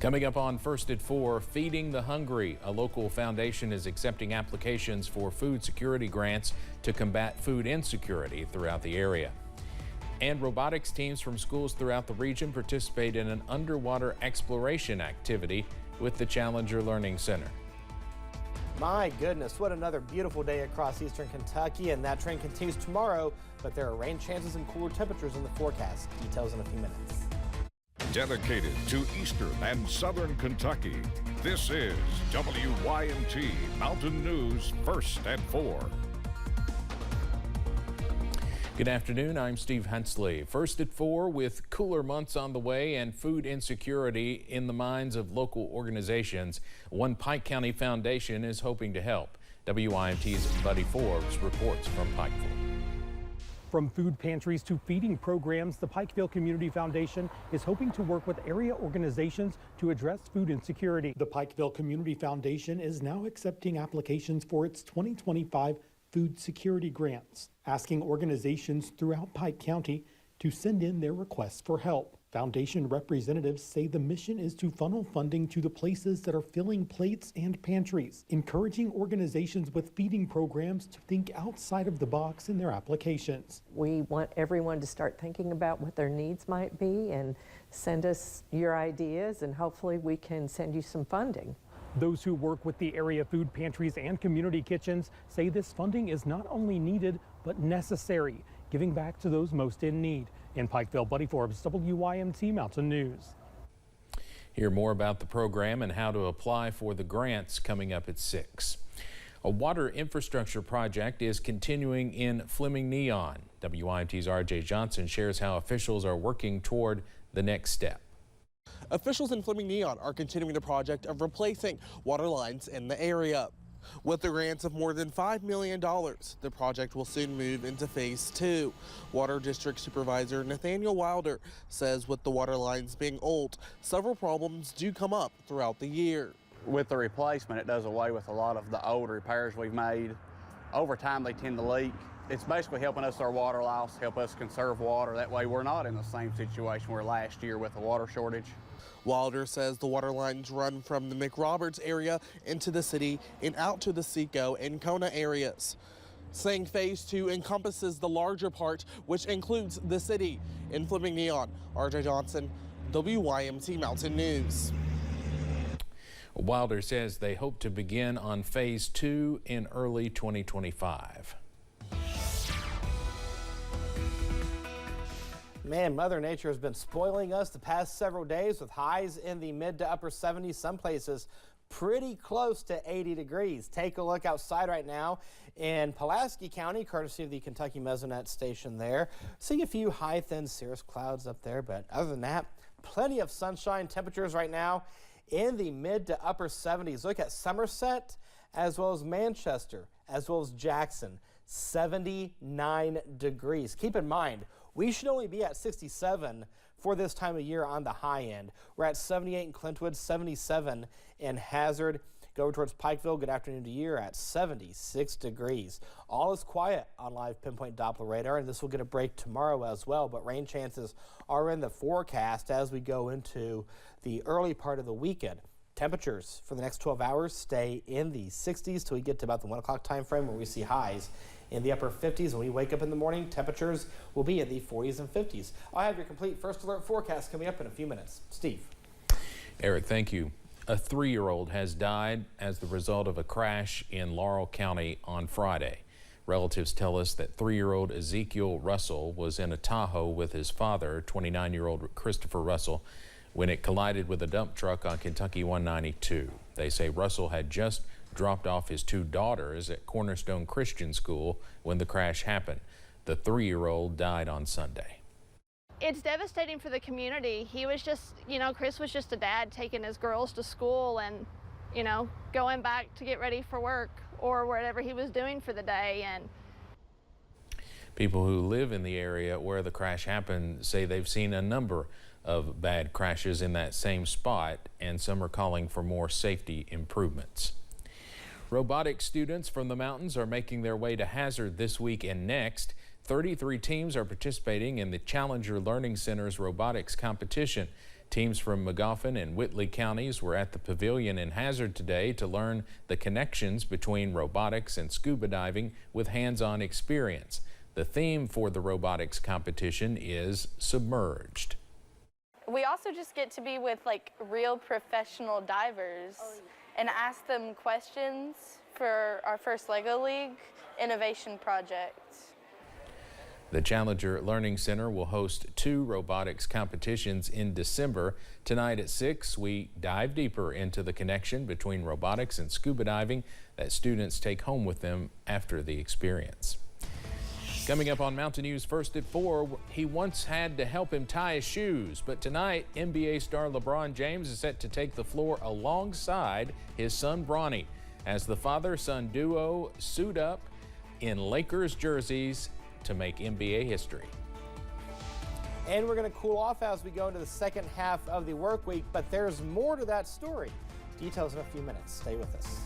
Coming up on First at 4, Feeding the Hungry. A local foundation is accepting applications for food security grants to combat food insecurity throughout the area. And robotics teams from schools throughout the region participate in an underwater exploration activity with the Challenger Learning Center. My goodness, what another beautiful day across eastern Kentucky, and that trend continues tomorrow, but there are rain chances and cooler temperatures in the forecast. Details in a few minutes. Dedicated to eastern and southern Kentucky, this is WYMT Mountain News First at 4. Good afternoon, I'm Steve Hensley. First at 4, with cooler months on the way and food insecurity in the minds of local organizations, one Pike County foundation is hoping to help. WYMT's Buddy Forbes reports from Pikeville. From food pantries to feeding programs, the Pikeville Community Foundation is hoping to work with area organizations to address food insecurity. The Pikeville Community Foundation is now accepting applications for its 2025 food security grants, asking organizations throughout Pike County to send in their requests for help. Foundation representatives say the mission is to funnel funding to the places that are filling plates and pantries, encouraging organizations with feeding programs to think outside of the box in their applications. We want everyone to start thinking about what their needs might be and send us your ideas, and hopefully we can send you some funding. Those who work with the area food pantries and community kitchens say this funding is not only needed, but necessary, giving back to those most in need. In Pikeville, Buddy Forbes, WYMT Mountain News. Hear more about the program and how to apply for the grants coming up at 6. A water infrastructure project is continuing in Fleming Neon. WYMT's RJ Johnson shares how officials are working toward the next step. Officials in Fleming Neon are continuing the project of replacing water lines in the area. With the grants of more than $5 million, the project will soon move into Phase 2. Water District Supervisor Nathaniel Wilder says with the water lines being old, several problems do come up throughout the year. With the replacement, it does away with a lot of the old repairs we've made. Over time, they tend to leak. It's basically helping us our water loss, help us conserve water. That way we're not in the same situation we were last year with a water shortage. Wilder says the water lines run from the McRoberts area into the city and out to the Seco and Kona areas. Saying Phase 2 encompasses the larger part, which includes the city. In Fleming Neon, RJ Johnson, WYMT Mountain News. Wilder says they hope to begin on Phase 2 in early 2025. Man, Mother Nature has been spoiling us the past several days with highs in the mid to upper 70s, some places pretty close to 80 degrees. Take a look outside right now in Pulaski County, courtesy of the Kentucky Mesonet station there. Seeing a few high, thin cirrus clouds up there, but other than that, plenty of sunshine. Temperatures right now in the mid to upper 70s. Look at Somerset as well as Manchester as well as Jackson, 79 degrees. Keep in mind, we should only be at 67 for this time of year on the high end. We're at 78 in Clintwood, 77 in Hazard. Go over towards Pikeville, good afternoon to you, at 76 degrees. All is quiet on live pinpoint Doppler radar, and this will get a break tomorrow as well, but rain chances are in the forecast as we go into the early part of the weekend. Temperatures for the next 12 hours stay in the 60s till we get to about the 1 o'clock time frame where we see highs in the upper 50s. When we wake up in the morning, temperatures will be in the 40s and 50s. I'll have your complete first alert forecast coming up in a few minutes. Steve. Eric, thank you. A 3-year-old has died as the result of a crash in Laurel County on Friday. Relatives tell us that 3-year-old Ezekiel Russell was in a Tahoe with his father, 29-year-old Christopher Russell, when it collided with a dump truck on Kentucky 192. They say Russell had just dropped off his 2 daughters at Cornerstone Christian School when the crash happened. The 3-year-old died on Sunday. It's devastating for the community. He was just, Chris was just a dad taking his girls to school and, going back to get ready for work or whatever he was doing for the day. And people who live in the area where the crash happened say they've seen a number of bad crashes in that same spot, and some are calling for more safety improvements. Robotics students from the mountains are making their way to Hazard this week and next. 33 teams are participating in the Challenger Learning Center's robotics competition. Teams from Magoffin and Whitley counties were at the pavilion in Hazard today to learn the connections between robotics and scuba diving with hands-on experience. The theme for the robotics competition is submerged. We also just get to be with like real professional divers and ask them questions for our first LEGO League innovation project. The Challenger Learning Center will host 2 robotics competitions in December. Tonight at 6, we dive deeper into the connection between robotics and scuba diving that students take home with them after the experience. Coming up on Mountain News First at 4, he once had to help him tie his shoes, but tonight NBA star LeBron James is set to take the floor alongside his son Bronny as the father-son duo suit up in Lakers jerseys to make NBA history. And we're going to cool off as we go into the second half of the work week, but there's more to that story. Details in a few minutes. Stay with us.